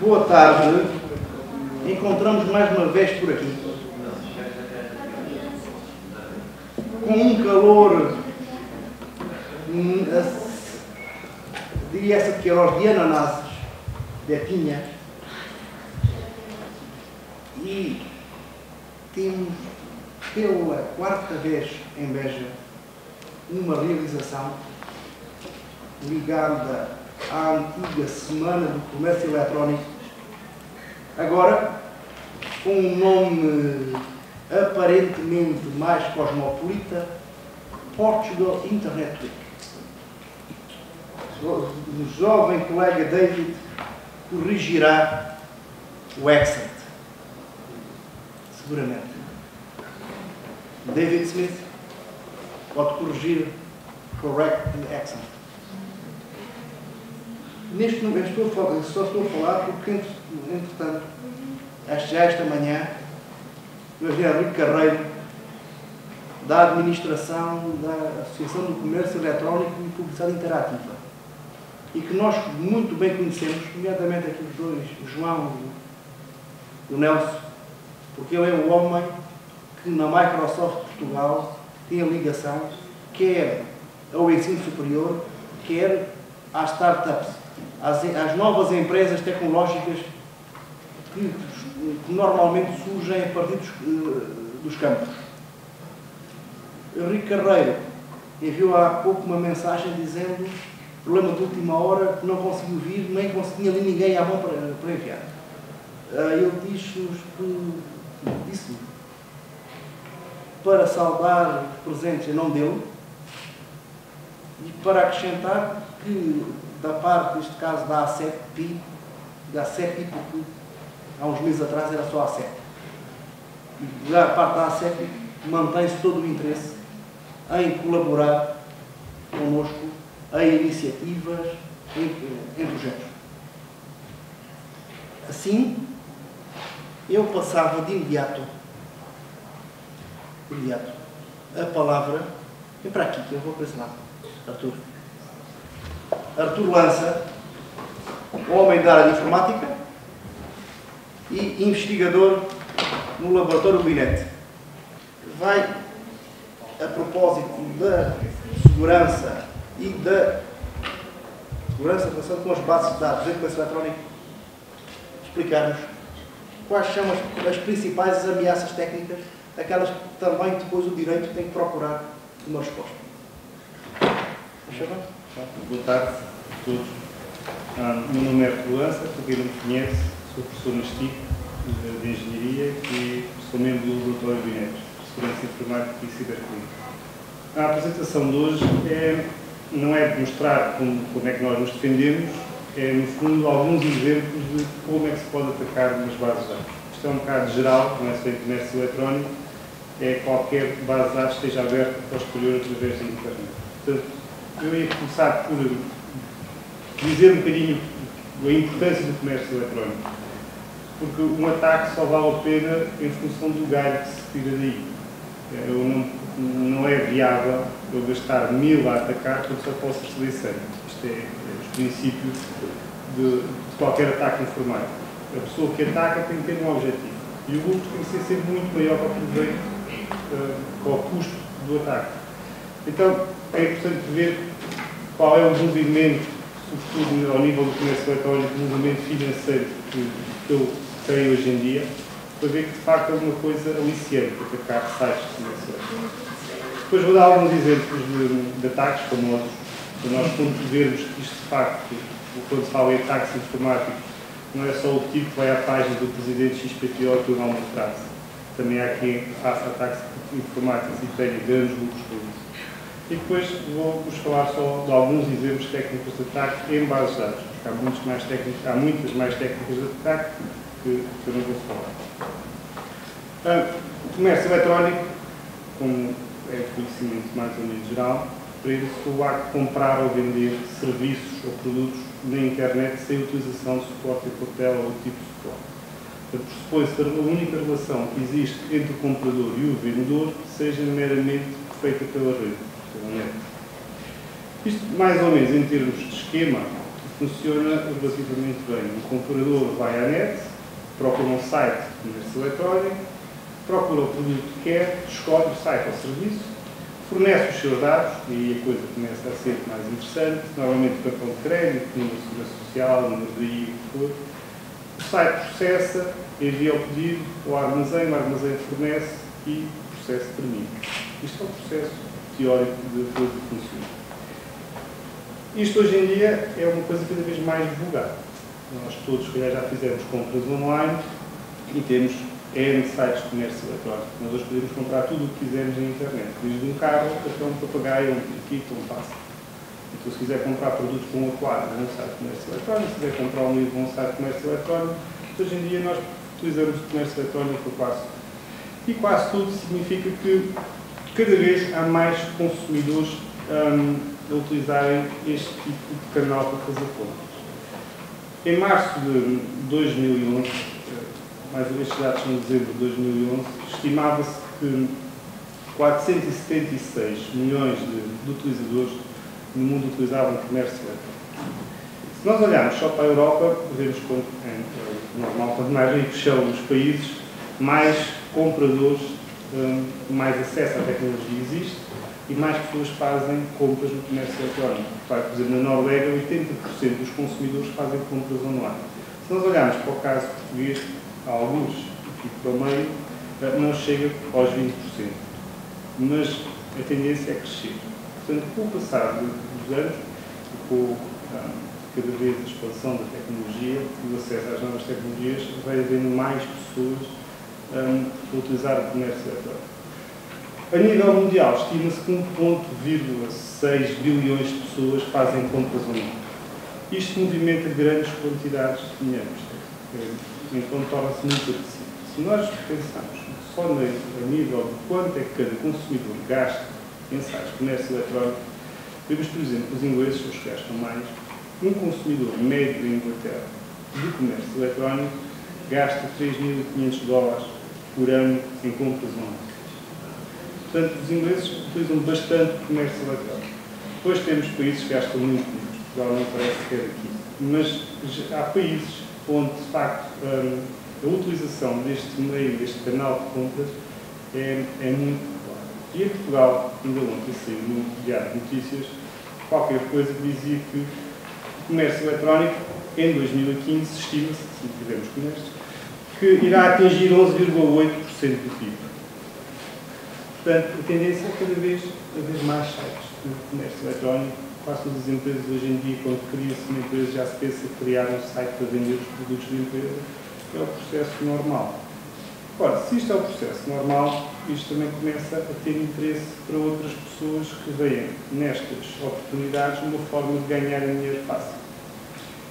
boa tarde. Encontramos mais uma vez por aqui, com um calor, diria essa de Queiroz, de ananases, betinhas, e temos pela quarta vez em Beja uma realização ligada à antiga Semana do Comércio Eletrónico, agora com um nome aparentemente mais cosmopolita: Portugal Internet Week. O jovem colega David corrigirá o accent, seguramente. David Smith pode corrigir correct the accent. Neste momento só estou a falar porque, entretanto, já esta manhã, o engenheiro Henrique Carreiro, da Administração da Associação do Comércio Eletrónico e Publicidade Interativa, e que nós muito bem conhecemos, nomeadamente aqui os dois, o João e o Nelson, porque ele é o homem que na Microsoft Portugal tem a ligação quer ao ensino superior, quer às startups, às novas empresas tecnológicas que normalmente surgem a partir dos campos. Henrique Carreiro enviou há pouco uma mensagem dizendo problema de última hora, que não conseguiu vir, nem tinha ali ninguém à mão para enviar. Ele disse-me para saudar os presentes em nome dele e para acrescentar que, da parte, neste caso, da ACEPI, porque há uns meses atrás era só a ACEP, e da parte da ACEP mantém-se todo o interesse em colaborar connosco em iniciativas, em projetos. Assim, eu passava de imediato a palavra. Vem para aqui, que eu vou para esse lado. Artur Lança, homem da área de informática e investigador no laboratório Binet. Vai, a propósito da segurança e da segurança relacionada com as bases de dados do comércio eletrónico, explicar-nos quais são as principais ameaças técnicas, aquelas que também depois o direito tem que procurar uma resposta. Boa tarde a todos. Meu nome é Artur Lança, para quem não me conhece, sou professor na STIC de Engenharia e sou membro do Laboratório Binet, de Segurança Informática e Ciberclínica. A apresentação de hoje não é de mostrar como é que nós nos defendemos, é, no fundo, alguns exemplos de como é que se pode atacar umas bases de dados. Isto é um bocado geral, não é só em comércio eletrónico, é qualquer base de dados que esteja aberta posterior através da internet. Portanto, eu ia começar por dizer um bocadinho a importância do comércio eletrónico, porque um ataque só vale a pena em função do ganho que se tira daí. Não é viável eu gastar 1000 a atacar quando só posso receber 100. Isto é os princípios de qualquer ataque informático. A pessoa que ataca tem que ter um objetivo. E o lucro tem que ser sempre muito maior para o proveito, para o custo do ataque. Então, é importante ver qual é o movimento, sobretudo ao nível do comércio eletrónico, o movimento financeiro que eu tenho hoje em dia, para ver que de facto é uma coisa aliciante atacar sites de comércio eletrónico. Depois vou dar alguns exemplos de ataques famosos, para nós vermos que isto de facto, quando se fala em ataques informáticos, não é só o tipo que vai à página do presidente XPTO que o nome de frase. Também há quem faça ataques informáticos e tenha grandes lucros com isso. E depois vou-vos falar só de alguns exemplos técnicos de ataque em bases de dados. Há muitas mais técnicas de ataque que eu não vou falar. O comércio eletrónico, como é conhecimento mais ou menos geral, prende-se o acto de comprar ou vender serviços ou produtos na internet sem utilização de suporte em papel ou tipo de suporte. Pressupõe-se que a única relação que existe entre o comprador e o vendedor seja meramente feita pela rede, pela net. Isto, mais ou menos, em termos de esquema, funciona relativamente bem. O comprador vai à net, procura um site de comércio eletrónico, procura o produto que quer, escolhe o site ou serviço, fornece os seus dados, e aí a coisa começa a ser mais interessante, normalmente cartão de crédito, número de segurança social, número de I, o que for. O site processa, envia o pedido ao armazém, o armazém fornece e o processo termina. Isto é o processo teórico de coisa que funciona. Isto hoje em dia é uma coisa cada vez mais divulgada. Nós todos, se calhar, já fizemos compras online e temos N sites de comércio eletrónico. Nós hoje podemos comprar tudo o que quisermos na internet, desde um carro até um papagaio, um periquito, um pássaro. Então, se quiser comprar produtos com um aquário, vão um site de comércio eletrónico. Se quiser comprar um livro, vão um site de comércio eletrónico. Hoje em dia, nós utilizamos o comércio eletrónico para quase tudo. E quase tudo significa que cada vez há mais consumidores a utilizarem este tipo de canal para fazer compras. Em março de 2011, mais ou menos dados em dezembro de 2011, estimava-se que 476 milhões de utilizadores no mundo utilizavam comércio eletrónico. Se nós olharmos só para a Europa, vemos que normal, quanto mais ricos são os países, mais compradores, mais acesso à tecnologia existe e mais pessoas fazem compras no comércio eletrónico. Por exemplo, na Noruega, 80% dos consumidores fazem compras online. Se nós olharmos para o caso português, há alguns aqui para o meio, não chega aos 20%. Mas a tendência é crescer. Portanto, com o passar dos anos, com cada vez a expansão da tecnologia e o acesso às novas tecnologias, vai havendo mais pessoas a utilizar o comércio eletrónico. A nível mundial, estima-se que 1,6 bilhões de pessoas fazem compras online. Isto movimenta grandes quantidades de dinheiro. Então torna-se muito acessível. Se nós pensarmos só a nível de quanto é que cada consumidor gasta em sites de comércio eletrónico, vemos, por exemplo, os ingleses, os que gastam mais. Um consumidor médio em Inglaterra de comércio eletrónico gasta $3.500 por ano em compras online. Portanto, os ingleses utilizam bastante comércio eletrónico. Depois temos países que gastam muito menos. Portugal não parece que é daqui. Mas há países onde, de facto, a utilização deste meio, deste canal de compras, é muito clara. E em Portugal, ainda ontem saiu no Diário de Notícias, qualquer coisa que dizia que o comércio eletrónico, em 2015, estima-se, se não tivermos comércio, que irá atingir 11,8% do PIB. Portanto, a tendência é cada vez mais sites de comércio eletrónico. Quase todas as empresas hoje em dia, quando cria-se uma empresa, já se pensa em criar um site para vender os produtos da empresa. É o processo normal. Ora, se isto é o processo normal, isto também começa a ter interesse para outras pessoas que veem nestas oportunidades uma forma de ganhar dinheiro fácil.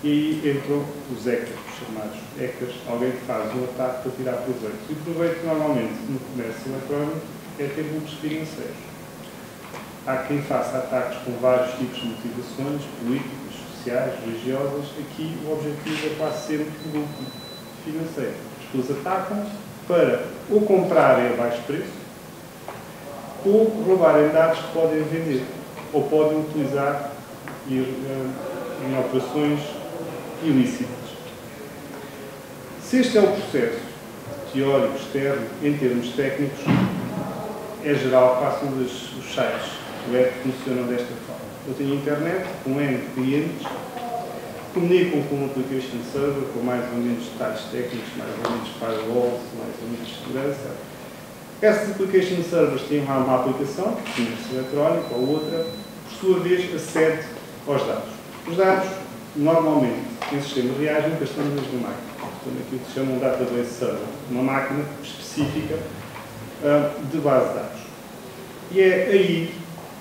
E aí entram os hackers, os chamados hackers, alguém que faz um ataque para tirar proveito. E o proveito, normalmente, no comércio eletrónico, é ter lucros financeiros. Há quem faça ataques com vários tipos de motivações, políticas, sociais, religiosas. Aqui o objetivo é quase sempre o lucro financeiro. As pessoas atacam para ou comprarem a baixo preço ou roubarem dados que podem vender ou podem utilizar em operações ilícitas. Se este é o processo teórico, externo, em termos técnicos, é geral, quase todos os sites web funcionam desta forma. Eu tenho internet com N clientes, comunicam com um application server, com mais ou menos detalhes técnicos, mais ou menos firewalls, mais ou menos segurança. Essas application servers têm lá uma aplicação, comércio eletrónico ou outra, por sua vez acede aos dados. Os dados, normalmente, em sistemas reais, nunca estão na mesma máquina. Portanto, aquilo que se chama um database server, uma máquina específica de base de dados. E é aí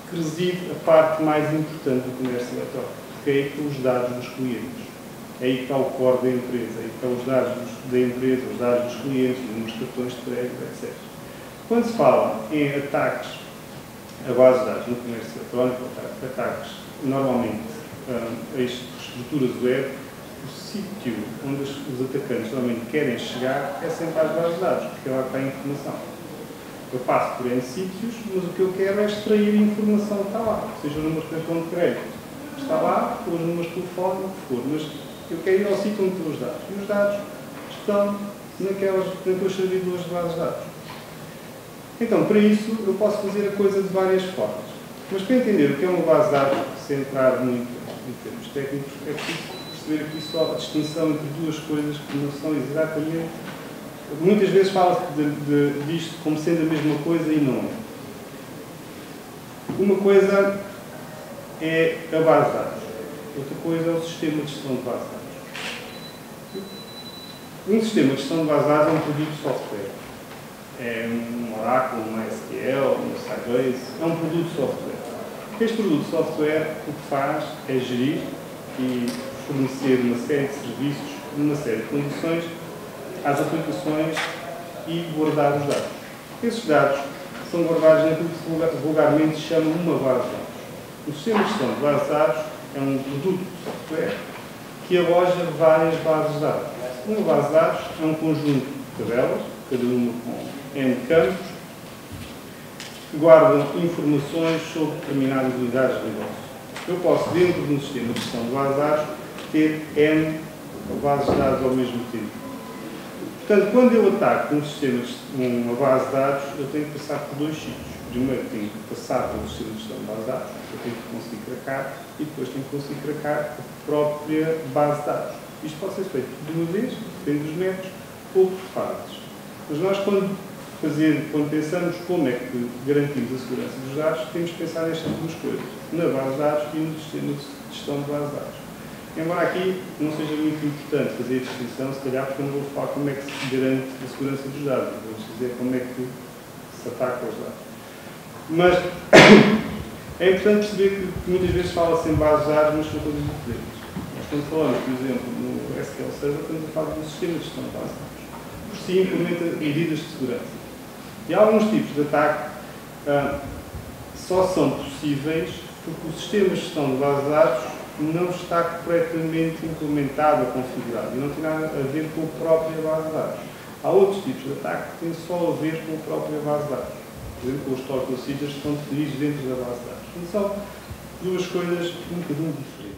que reside a parte mais importante do comércio eletrónico, porque é aí que estão os dados dos clientes. É aí que está o core da empresa, é aí que estão os dados da empresa, os dados dos clientes, os números de cartões de crédito, etc. Quando se fala em ataques a base de dados no comércio eletrónico, ataques normalmente a estruturas web, o sítio onde os atacantes normalmente querem chegar é sempre às bases de dados, porque é lá que está a informação. Eu passo por N sítios, mas o que eu quero é extrair a informação que está lá, seja o número de cartão de crédito, Está lá, com os números de telefone, o que for, mas eu quero ir ao sítio onde estão os dados. E os dados estão naqueles servidores de bases de dados. Então, para isso, eu posso fazer a coisa de várias formas. Mas para entender o que é uma base de dados, sem entrar muito em termos técnicos, é preciso perceber aqui só a distinção entre duas coisas que não são exatamente... Muitas vezes fala-se disto como sendo a mesma coisa e não é. Uma coisa é a base de dados. Outra coisa é o sistema de gestão de base de dados. Um sistema de gestão de base de dados é um produto de software. É um Oracle, um MySQL, um Sybase. É um produto de software. Este produto de software o que faz é gerir e fornecer uma série de serviços, numa série de condições, às aplicações e guardar os dados. Esses dados são guardados naquilo que vulgarmente se chama uma base de dados. O sistema de gestão de base de dados é um produto de software que aloja várias bases de dados. Uma base de dados é um conjunto de tabelas, cada uma com N campos, que guardam informações sobre determinadas unidades de negócio. Eu posso, dentro de um sistema de gestão de base de dados, ter N bases de dados ao mesmo tempo. Portanto, quando eu ataco uma base de dados, eu tenho que passar por dois sítios. Primeiro, tenho que passar pelo sistema de gestão de base de dados, eu tenho que conseguir cracar, e depois tenho que conseguir cracar a própria base de dados. Isto pode ser feito de uma vez, depende dos métodos, ou por fases. Mas nós, quando pensamos como é que garantimos a segurança dos dados, temos que pensar nestas duas coisas, na base de dados e no sistema de gestão de base de dados. Embora aqui não seja muito importante fazer a distinção, se calhar porque eu não vou falar como é que se garante a segurança dos dados, vou dizer como é que se ataca os dados. Mas é importante perceber que muitas vezes fala-se em bases de dados, mas são coisas diferentes. Nós, quando falamos, por exemplo, no SQL Server, estamos a falar de um sistema de gestão de base de dados. Por si, implementa medidas de segurança. E alguns tipos de ataque só são possíveis porque o sistema de gestão de base de dados não está corretamente implementado ou configurado e não tem nada a ver com a própria base de dados. Há outros tipos de ataque que têm só a ver com a própria base de dados. Por exemplo, com os store procedures que estão definidos dentro da base de dados. E são duas coisas um bocadinho diferentes.